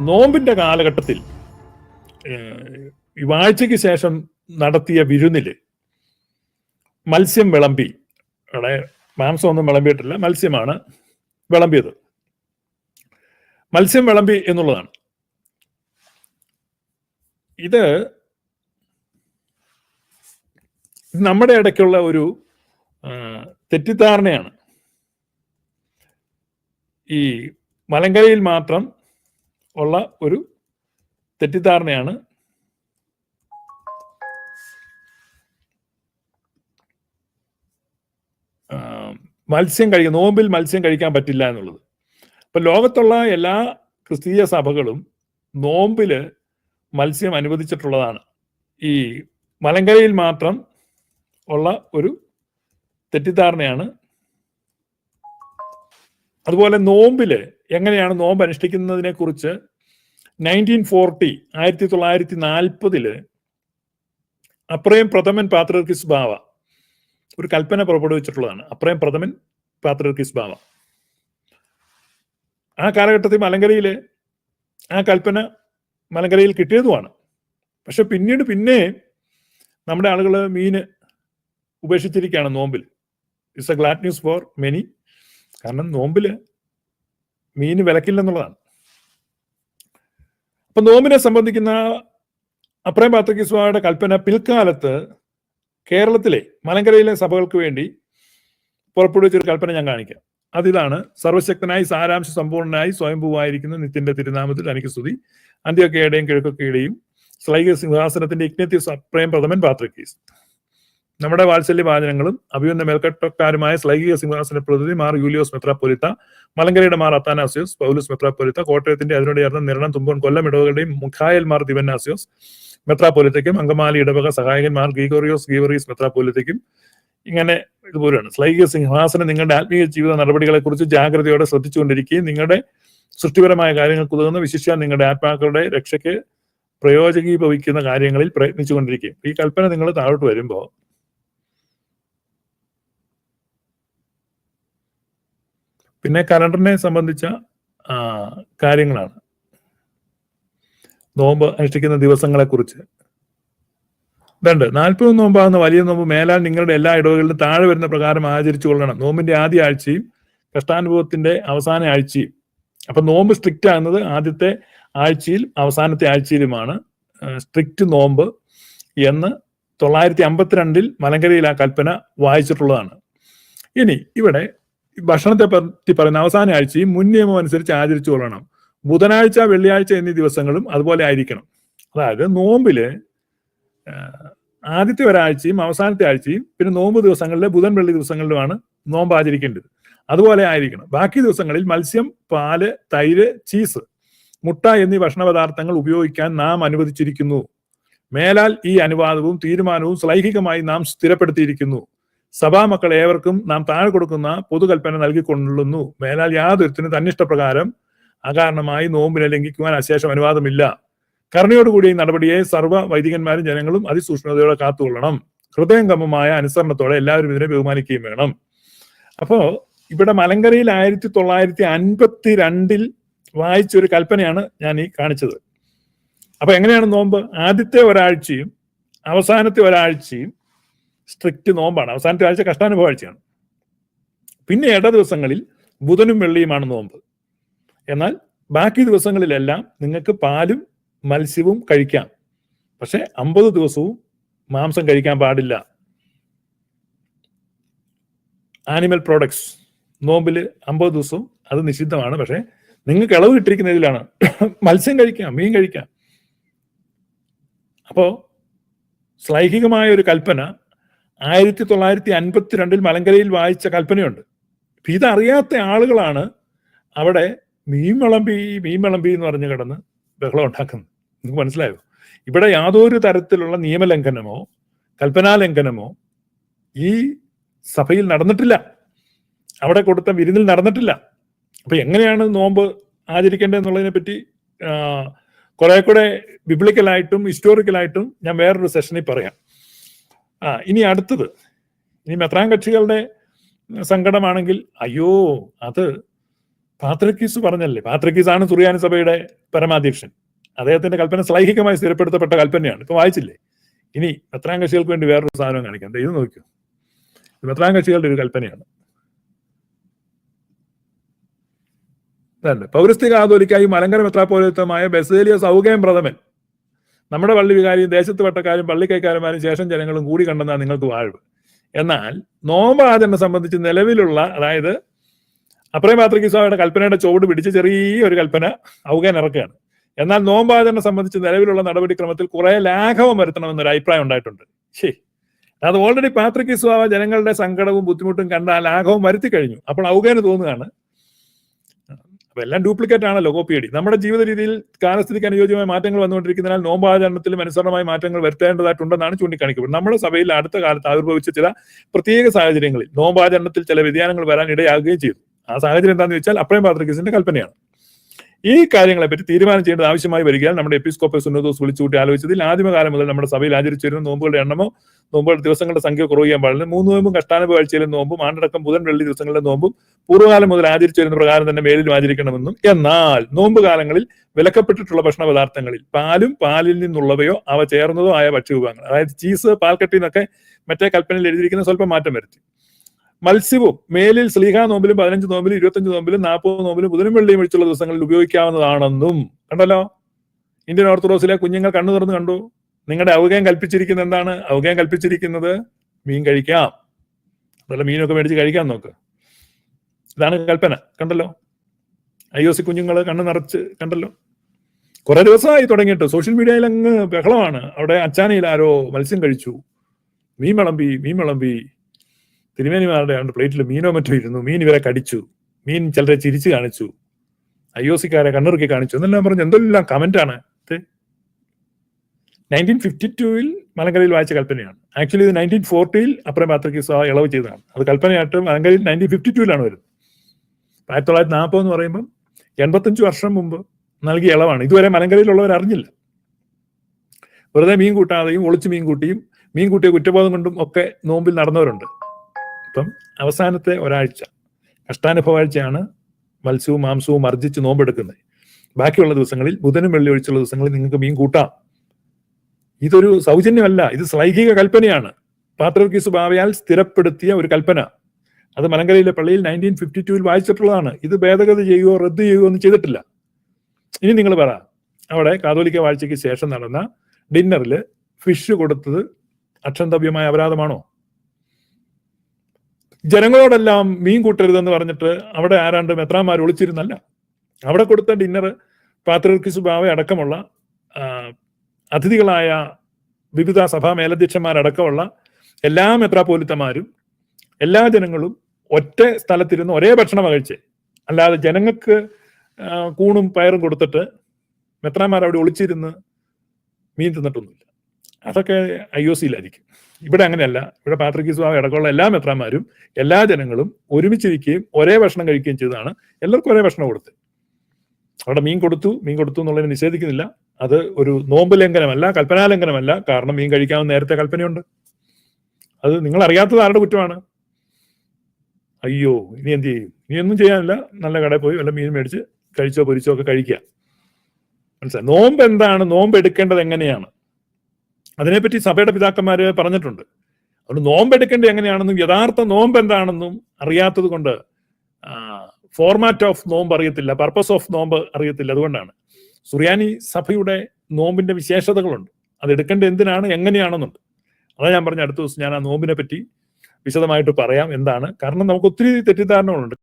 നോമ്പിന്റെ കാലഘട്ടത്തിൽ ഈ വാഴ്ചയ്ക്ക് ശേഷം നടത്തിയ വിരുന്നില് മത്സ്യം വിളമ്പി. അവിടെ മാംസമൊന്നും വിളമ്പിയിട്ടില്ല, മത്സ്യമാണ് വിളമ്പിയത്. മത്സ്യം വിളമ്പി എന്നുള്ളതാണ്. ഇത് നമ്മുടെ ഇടയ്ക്കുള്ള ഒരു തെറ്റിദ്ധാരണയാണ്. ഈ മലങ്കരയിൽ മാത്രം ഉള്ള ഒരു തെറ്റിദ്ധാരണയാണ്. നോമ്പിൽ മത്സ്യം കഴിക്കാൻ പറ്റില്ല എന്നുള്ളത്. അപ്പൊ ലോകത്തുള്ള എല്ലാ ക്രിസ്തീയ സഭകളും നോമ്പില് മത്സ്യം അനുവദിച്ചിട്ടുള്ളതാണ്. ഈ മലങ്കരയിൽ മാത്രം ഉള്ള ഒരു തെറ്റിദ്ധാരണയാണ്. അതുപോലെ നോമ്പില് എങ്ങനെയാണ് നോമ്പ് അനുഷ്ഠിക്കുന്നതിനെ കുറിച്ച് 1940 അപ്രയം പ്രഥമൻ പാത്രിയർക്കീസ് ബാവ ഒരു കൽപ്പന പുറപ്പെടുവിച്ചിട്ടുള്ളതാണ്. അപ്രയം പ്രഥമൻ പാത്രിയർക്കീസ് ബാവ ആ കാലഘട്ടത്തിൽ മലങ്കരയില് ആ കൽപ്പന മലങ്കരയിൽ കിട്ടിയതുമാണ്. പക്ഷെ പിന്നെ നമ്മുടെ ആളുകൾ മീന് ഉപേക്ഷിച്ചിരിക്കുകയാണ് നോമ്പിൽ. It's a glad news for many. കാരണം നോമ്പില് മീന് വിലക്കില്ലെന്നുള്ളതാണ്. അപ്പൊ നോമ്പിനെ സംബന്ധിക്കുന്ന അപ്രയം പാത്രിയർക്കീസ് ബാവയുടെ കൽപ്പന പിൽക്കാലത്ത് കേരളത്തിലെ മലങ്കരയിലെ സഭകൾക്ക് വേണ്ടി പുറപ്പെടുവിച്ചൊരു കൽപ്പന ഞാൻ കാണിക്കാം. അതിതാണ്: സർവശക്തനായി സാരാംശ സമ്പൂർണനായി സ്വയംഭൂവായിരിക്കുന്ന നിത്യന്റെ തിരുനാമത്തിൽ എനിക്ക് സ്തുതി. അന്ത്യൊക്കെയുടെയും കിഴക്കൊക്കെയുടെയും ശ്ലൈഹിക സിംഹാസനത്തിന്റെ ഇഗ്നത്യസ് അപ്രയം പ്രഥമൻ പാത്രിയർക്കീസ്. നമ്മുടെ വാത്സല്യവാചനങ്ങളും അഭിയുന്ന മേൽക്കട്ടക്കാരുമായ ശ്ലൈഹിക സിംഹാസന പ്രതിനിധി മാർ യൂലിയോസ് മെത്രാപ്പൊലീത്ത, മലങ്കരയുടെ മാർ അത്താനാസ്യോസ് പൗലോസ് മെത്രാപ്പൊലീത്ത, കോട്ടയത്തിന്റെ അതിനോട് ചേർന്ന നിരണം തുമ്പൻ കൊല്ലം ഇടവകളുടെയും മുഖായൽ മാർ ദിവന്നാസ്യോസ് മെത്രാപ്പൊലീത്തയ്ക്കും, അങ്കമാലി ഇടവക സഹായകൻ മാർ ഗീവറീസ് മെത്രാപ്പൊലീത്തയ്ക്കും ഇങ്ങനെ ഇതുപോലെയാണ്. ശ്ലൈഹിക സിംഹാസനം നിങ്ങളുടെ ആത്മീയ ജീവിത നടപടികളെ കുറിച്ച് ജാഗ്രതയോടെ ശ്രദ്ധിച്ചുകൊണ്ടിരിക്കുകയും നിങ്ങളുടെ സൃഷ്ടിപരമായ കാര്യങ്ങൾക്ക് ഉതകുന്ന വിശിഷ്യ നിങ്ങളുടെ ആത്മാക്കളുടെ രക്ഷയ്ക്ക് പ്രയോജനീഭവിക്കുന്ന കാര്യങ്ങളിൽ പ്രയത്നിച്ചുകൊണ്ടിരിക്കുകയും. ഈ കൽപ്പന നിങ്ങൾ താഴോട്ട് വരുമ്പോൾ പിന്നെ കലണ്ടറിനെ സംബന്ധിച്ച കാര്യങ്ങളാണ്. നോമ്പ് അനുഷ്ഠിക്കുന്ന ദിവസങ്ങളെ കുറിച്ച് 40 നോമ്പാകുന്ന വലിയ നോമ്പ് മേലാൽ നിങ്ങളുടെ എല്ലാ ഇടവകളിലും താഴെ വരുന്ന പ്രകാരം ആചരിച്ചു കൊള്ളണം. നോമ്പിന്റെ ആദ്യ ആഴ്ചയും കഷ്ടാനുഭവത്തിന്റെ അവസാന ആഴ്ചയും. അപ്പൊ നോമ്പ് സ്ട്രിക്റ്റ് ആകുന്നത് ആദ്യത്തെ ആഴ്ചയിൽ അവസാനത്തെ ആഴ്ചയിലുമാണ് സ്ട്രിക്റ്റ് നോമ്പ് എന്ന് 952 മലങ്കരയിൽ ആ കൽപ്പന വായിച്ചിട്ടുള്ളതാണ്. ഇനി ഇവിടെ ഭക്ഷണത്തെ പറ്റി പറയുന്ന അവസാന ആഴ്ചയും മുൻ നിയമം അനുസരിച്ച് ആചരിച്ചു കൊള്ളണം. ബുധനാഴ്ച, വെള്ളിയാഴ്ച എന്നീ ദിവസങ്ങളും അതുപോലെ ആയിരിക്കണം. അതായത് നോമ്പില് ആദ്യത്തെ ഒരാഴ്ചയും അവസാനത്തെ ആഴ്ചയും പിന്നെ നോമ്പ് ദിവസങ്ങളിലെ ബുധൻ വെള്ളി ദിവസങ്ങളിലുമാണ് നോമ്പ് ആചരിക്കേണ്ടത്. അതുപോലെ ആയിരിക്കണം. ബാക്കി ദിവസങ്ങളിൽ മത്സ്യം, പാല്, തൈര്, ചീസ്, മുട്ട എന്നീ ഭക്ഷണ പദാർത്ഥങ്ങൾ ഉപയോഗിക്കാൻ നാം അനുവദിച്ചിരിക്കുന്നു. മേലാൽ ഈ അനുവാദവും തീരുമാനവും ശ്ലൈഹികമായി നാം സ്ഥിരപ്പെടുത്തിയിരിക്കുന്നു. സഭാമക്കൾ ഏവർക്കും നാം താഴെ കൊടുക്കുന്ന പൊതുകൽപ്പന നൽകിക്കൊള്ളുന്നു. മേലാൽ യാതൊരുത്തിനും തന്നിഷ്ടപ്രകാരം അകാരണമായി നോമ്പിനെ ലംഘിക്കുവാൻ അശേഷം അനുവാദമില്ല. കരുണയോടുകൂടി ഈ നടപടിയെ സർവ്വ വൈദികന്മാരും ജനങ്ങളും അതിസൂക്ഷ്മതയോടെ കാത്തുകൊള്ളണം. ഹൃദയംഗമമായ അനുസരണത്തോടെ എല്ലാവരും ഇതിനെ ബഹുമാനിക്കുകയും വേണം. അപ്പോ ഇവിടെ മലങ്കരയിൽ 1952 വായിച്ചൊരു കൽപ്പനയാണ് ഞാൻ ഈ കാണിച്ചത്. അപ്പൊ എങ്ങനെയാണ് നോമ്പ്? ആദ്യത്തെ ഒരാഴ്ചയും അവസാനത്തെ ഒരാഴ്ചയും സ്ട്രിക്റ്റ് നോമ്പാണ്. അവസാനത്തെ ആഴ്ച കഷ്ടാനുഭവ ആഴ്ചയാണ്. പിന്നെ ഇട ദിവസങ്ങളിൽ ബുധനും വെള്ളിയുമാണ് നോമ്പ്. എന്നാൽ ബാക്കി ദിവസങ്ങളിലെല്ലാം നിങ്ങൾക്ക് പാലും മത്സ്യവും കഴിക്കാം. പക്ഷെ 50 ദിവസവും മാംസം കഴിക്കാൻ പാടില്ല. ആനിമൽ പ്രോഡക്ട്സ് നോമ്പില് 50 ദിവസവും അത് നിഷിദ്ധമാണ്. പക്ഷെ നിങ്ങൾക്ക് ഇളവ് കിട്ടിയിരിക്കുന്ന ഇതിലാണ്. മത്സ്യം കഴിക്കാം, മീൻ കഴിക്കാം. അപ്പോ ശ്ലൈഹികമായ ഒരു കൽപ്പന 1952 മലങ്കരയിൽ വായിച്ച കൽപ്പനയുണ്ട്. ഇതറിയാത്ത ആളുകളാണ് അവിടെ മീൻ വിളമ്പി എന്ന് പറഞ്ഞ് കിടന്ന് ബഹളം ഉണ്ടാക്കുന്നത്. നിങ്ങൾക്ക് മനസ്സിലായോ? ഇവിടെ യാതൊരു തരത്തിലുള്ള നിയമലംഘനമോ കൽപ്പനാലംഘനമോ ഈ സഭയിൽ നടന്നിട്ടില്ല. അവിടെ കൊടുത്ത വിരുന്നിൽ നടന്നിട്ടില്ല. അപ്പൊ എങ്ങനെയാണ് നോമ്പ് ആചരിക്കേണ്ടത് എന്നുള്ളതിനെ പറ്റി കുറെ കൂടെ ബിബ്ലിക്കലായിട്ടും ഹിസ്റ്റോറിക്കലായിട്ടും ഞാൻ വേറൊരു സെഷനിൽ പറയാം. ഇനി അടുത്തത്, ഇനി മെത്രാൻ കക്ഷികളുടെ സങ്കടമാണെങ്കിൽ, അയ്യോ അത് പാത്രിക്കീസ് പറഞ്ഞല്ലേ, പാത്രിക്കീസ് ആണ് സുറിയാനി സഭയുടെ പരമാധ്യക്ഷൻ. അദ്ദേഹത്തിന്റെ കൽപ്പന ശ്ലൈഹികമായി സ്ഥിരപ്പെടുത്തപ്പെട്ട കൽപ്പനയാണ്. ഇപ്പൊ വായിച്ചില്ലേ? ഇനി മെത്രാൻ കക്ഷികൾക്ക് വേണ്ടി വേറൊരു സാധനം കാണിക്കാം. ഇത് നോക്കൂ, മെത്രാൻ കക്ഷികളുടെ ഒരു കൽപ്പനയാണ്. പൗരസ്ത്യ കാതോലിക്കായി മലങ്കര മെത്രാപ്പോലിത്തമായ ബസേലിയോസ് ഔഗേൻ പ്രഥമൻ നമ്മുടെ പള്ളി വികാരിയും ദേശത്ത് വട്ടക്കാരും പള്ളിക്കൈക്കാരന്മാരും ശേഷം ജനങ്ങളും കൂടി കണ്ടെന്നാണ് നിങ്ങൾക്ക് വാഴ്വ്. എന്നാൽ നോമ്പ് ആചരണം സംബന്ധിച്ച് നിലവിലുള്ള, അതായത് അപ്രയം പാത്രികീസ്വാമിയുടെ കൽപ്പനയുടെ ചുവട് പിടിച്ച് ചെറിയൊരു കൽപ്പന ഔഗേൻ ഇറക്കുകയാണ്. എന്നാൽ നോമ്പാചരണം സംബന്ധിച്ച് നിലവിലുള്ള നടപടിക്രമത്തിൽ കുറെ ലാഘവം വരുത്തണമെന്നൊരു അഭിപ്രായം ഉണ്ടായിട്ടുണ്ട്. ശരി, അത് ഓൾറെഡി പാത്രികീസ്വാമി ജനങ്ങളുടെ സങ്കടവും ബുദ്ധിമുട്ടും കണ്ട ആ ലാഘവം വരുത്തി കഴിഞ്ഞു. അപ്പോൾ ഔഗേന് തോന്നുകയാണ്, അപ്പൊ എല്ലാം ഡ്യൂപ്ലിക്കേറ്റ് ആണല്ലോ, കോപ്പിയടി. നമ്മുടെ ജീവിത രീതിയിൽ കാലസ്ഥിതിക്ക് അനുയോജ്യമായ മാറ്റങ്ങൾ വന്നുകൊണ്ടിരിക്കുന്നതിനാൽ നോമ്പാചരണത്തിലും അനുസരണമായ മാറ്റങ്ങൾ വരുത്തേണ്ടതായിട്ടുണ്ടെന്നാണ് ചൂണ്ടിക്കാണിക്കപ്പെടുന്നത്. നമ്മുടെ സഭയിൽ അടുത്ത കാലത്ത് ആവിർഭവിച്ച ചില പ്രത്യേക സാഹചര്യങ്ങളിൽ നോമ്പാചരണത്തിൽ ചില വ്യതിയാനങ്ങൾ വരാൻ ഇടയാകുകയും ചെയ്തു. ആ സാഹചര്യം എന്താണെന്ന് വെച്ചാൽ അപ്രയം പാത്രികീസിന്റെ കൽപ്പനയാണ്. ഈ കാര്യങ്ങളെപ്പറ്റി തീരുമാനം ചെയ്യേണ്ടത് ആവശ്യമായി വരികയാൽ നമ്മുടെ എപ്പിസ്കോപ്പസ് സുന്നതോസ് വിളിച്ചുകൂട്ടി ആലോചിച്ചതിൽ ആദ്യമകാലം മുതൽ നമ്മുടെ സഭയിൽ ആചരിച്ചു വരുന്ന നോമ്പുകളുടെ എണ്ണമോ നോമ്പുകളുടെ ദിവസങ്ങളുടെ സംഖ്യ കുറവ് ചെയ്യാൻ പാടില്ല. 3 നോമ്പും കഷ്ടാനുഭവ ആഴ്ചയിലെ നോമ്പും ആണ്ടടക്കം ബുധൻ വെള്ളി ദിവസങ്ങളിലെ നോമ്പും പൂർവ്വകാലം മുതൽ ആചരിച്ചു വരുന്ന പ്രകാരം തന്നെ മേലിലും ആചരിക്കണമെന്നും, എന്നാൽ നോമ്പ് കാലങ്ങളിൽ വിലക്കപ്പെട്ടിട്ടുള്ള ഭക്ഷണ പദാർത്ഥങ്ങളിൽ പാലും പാലിൽ നിന്നുള്ളവയോ അവ ചേർന്നതോ ആയ ഭക്ഷ്യവിഭവങ്ങൾ, അതായത് ചീസ്, പാൽക്കട്ടി എന്നൊക്കെ മറ്റേ കൽപ്പനയിൽ എഴുതിയിരിക്കുന്ന സ്വല്പം മാറ്റം വരുത്തി. മത്സ്യവും മേലിൽ സ്ലീഹാ നോമ്പിലും 15 നോമ്പിലും 25 നോമ്പിലും 40 നോമ്പിലും ബുധനും വെള്ളിയും ഒഴിച്ചുള്ള ദിവസങ്ങളിൽ ഉപയോഗിക്കാവുന്നതാണെന്നും കണ്ടല്ലോ. ഇന്ത്യൻ ഓർത്തഡോക്സിലെ കുഞ്ഞുങ്ങൾ കണ്ണു തുറന്ന് കണ്ടു. നിങ്ങളുടെ ഔഗേൻ കൽപ്പിച്ചിരിക്കുന്നത് എന്താണ്? ഔഗേൻ കൽപ്പിച്ചിരിക്കുന്നത് മീൻ കഴിക്കാം, അതല്ല മീനൊക്കെ മേടിച്ച് കഴിക്കാൻ നോക്ക്. ഇതാണ് കൽപ്പന. കണ്ടല്ലോ, IOC കുഞ്ഞുങ്ങൾ കണ്ണ് നിറച്ച് കണ്ടല്ലോ. കുറെ ദിവസമായി തുടങ്ങിയിട്ട് സോഷ്യൽ മീഡിയയിൽ അങ്ങ് ബഹളമാണ്. അവിടെ അച്ചാനയിൽ ആരോ മത്സ്യം കഴിച്ചു, മീൻ വിളമ്പി തിരുമേനിമാരുടെ പ്ലേറ്റിൽ മീനോ മറ്റോ ഇരുന്നു, മീൻ ഇവരെ കടിച്ചു, മീൻ ചിലരെ ചിരിച്ചു കാണിച്ചു, IOC-കാരെ കണ്ണിറുക്കി കാണിച്ചു എന്നെല്ലാം പറഞ്ഞ് എന്തെല്ലാം കമന്റാണ്. 1952 മലങ്കരയിൽ വായിച്ച കൽപ്പനയാണ്. ആക്ച്വലി ഇത് 1940 അപ്രയം പാത്രികീസ് ഇളവ് ചെയ്തതാണ്. അത് കൽപ്പനയായിട്ട് മലങ്കരയിൽ 1952 വരുന്നത്. 1940 എന്ന് പറയുമ്പോൾ 85 വർഷം മുമ്പ് നൽകിയ ഇളവാണ്. ഇതുവരെ മലങ്കരയിലുള്ളവർ അറിഞ്ഞില്ല. വെറുതെ മീൻ കൂട്ടാതെയും ഒളിച്ച് മീൻ കൂട്ടിയും മീൻ കൂട്ടിയ കുറ്റബോധം കൊണ്ടും ഒക്കെ നോമ്പിൽ നടന്നവരുണ്ട്. ഇപ്പം അവസാനത്തെ ഒരാഴ്ച കഷ്ടാനുഭവ ആഴ്ചയാണ് മത്സ്യവും മാംസവും വർജിച്ച് നോമ്പെടുക്കുന്നത്. ബാക്കിയുള്ള ദിവസങ്ങളിൽ ബുധനും വെള്ളി ഒഴിച്ചുള്ള ദിവസങ്ങളിൽ നിങ്ങൾക്ക് മീൻ കൂട്ടാം. ഇതൊരു സൗജന്യമല്ല, ഇത് ശ്ലൈഹിക കൽപ്പനയാണ്. പാത്രികീസ് ബാവയാൽ സ്ഥിരപ്പെടുത്തിയ ഒരു കൽപ്പന. അത് മലങ്കരയിലെ പള്ളിയിൽ 1952 വായിച്ചിട്ടുള്ളതാണ്. ഇത് ഭേദഗതി ചെയ്യുകയോ റദ്ദ് ചെയ്യുകയോ ഒന്നും ചെയ്തിട്ടില്ല. ഇനി നിങ്ങൾ പറ, അവിടെ കാതോലിക്ക വാഴ്ചയ്ക്ക് ശേഷം നടന്ന ഡിന്നറിൽ ഫിഷ് കൊടുത്തത് അക്ഷന്തവ്യമായ അപരാധമാണോ? ജനങ്ങളോടെല്ലാം മീൻ കൂട്ടരുതെന്ന് പറഞ്ഞിട്ട് അവിടെ ആരാണ്ട് മെത്രാന്മാർ ഒളിച്ചിരുന്നല്ല. അവിടെ കൊടുത്ത ഡിന്നർ പാത്രികീസ് ബാവ അടക്കമുള്ള അതിഥികളായ വിവിധ സഭാ മേലധ്യക്ഷന്മാരടക്കമുള്ള എല്ലാ മെത്രാപ്പോലിത്തമാരും എല്ലാ ജനങ്ങളും ഒറ്റ സ്ഥലത്തിരുന്ന് ഒരേ ഭക്ഷണം കഴിച്ച്, അല്ലാതെ ജനങ്ങൾക്ക് കൂണും പയറും കൊടുത്തിട്ട് മെത്രാന്മാർ അവിടെ ഒളിച്ചിരുന്ന് മീൻ തിന്നിട്ടൊന്നുമില്ല. അതൊക്കെ IOC-യിലായിരിക്കും. ഇവിടെ അങ്ങനെയല്ല. ഇവിടെ പാത്രികീസ് ബാവ അടക്കമുള്ള എല്ലാ മെത്രാന്മാരും എല്ലാ ജനങ്ങളും ഒരുമിച്ചിരിക്കുകയും ഒരേ ഭക്ഷണം കഴിക്കുകയും ചെയ്തതാണ്. എല്ലാവർക്കും ഒരേ ഭക്ഷണം കൊടുത്ത്. അവിടെ മീൻ കൊടുത്തു എന്നുള്ളതിനെ നിഷേധിക്കുന്നില്ല. അത് ഒരു നോമ്പ് ലംഘനമല്ല, കൽപ്പനാലംഘനമല്ല. കാരണം മീൻ കഴിക്കാമെന്ന് നേരത്തെ കൽപ്പനയുണ്ട്. അത് നിങ്ങൾ അറിയാത്തത് ആരുടെ കുറ്റമാണ്? അയ്യോ, ഇനി എന്ത് ചെയ്യും? ഇനി ഒന്നും ചെയ്യാനില്ല, നല്ല കടയിൽ പോയി വല്ല മീൻ മേടിച്ച് കഴിച്ചോ പൊരിച്ചോ ഒക്കെ കഴിക്കുക. മനസ്സിലായി? നോമ്പ് എന്താണ്, നോമ്പ് എടുക്കേണ്ടത് എങ്ങനെയാണ്, അതിനെപ്പറ്റി സഭയുടെ പിതാക്കന്മാര് പറഞ്ഞിട്ടുണ്ട്. അതുകൊണ്ട് നോമ്പ് എടുക്കേണ്ടത് എങ്ങനെയാണെന്നും യഥാർത്ഥ നോമ്പ് എന്താണെന്നും അറിയാത്തത് കൊണ്ട് ഫോർമാറ്റ് ഓഫ് നോമ്പ് അറിയത്തില്ല, പർപ്പസ് ഓഫ് നോമ്പ് അറിയത്തില്ല. അതുകൊണ്ടാണ് സുറിയാനി സഭയുടെ നോമ്പിന്റെ വിശേഷതകളുണ്ട്. അത് എടുക്കേണ്ടത് എന്തിനാണ്, എങ്ങനെയാണെന്നുണ്ട്. അതാ ഞാൻ പറഞ്ഞ അടുത്ത ദിവസം ഞാൻ ആ നോമ്പിനെ പറ്റി വിശദമായിട്ട് പറയാം എന്താണ്. കാരണം നമുക്ക് ഒത്തിരി തെറ്റിദ്ധാരണകളുണ്ട്.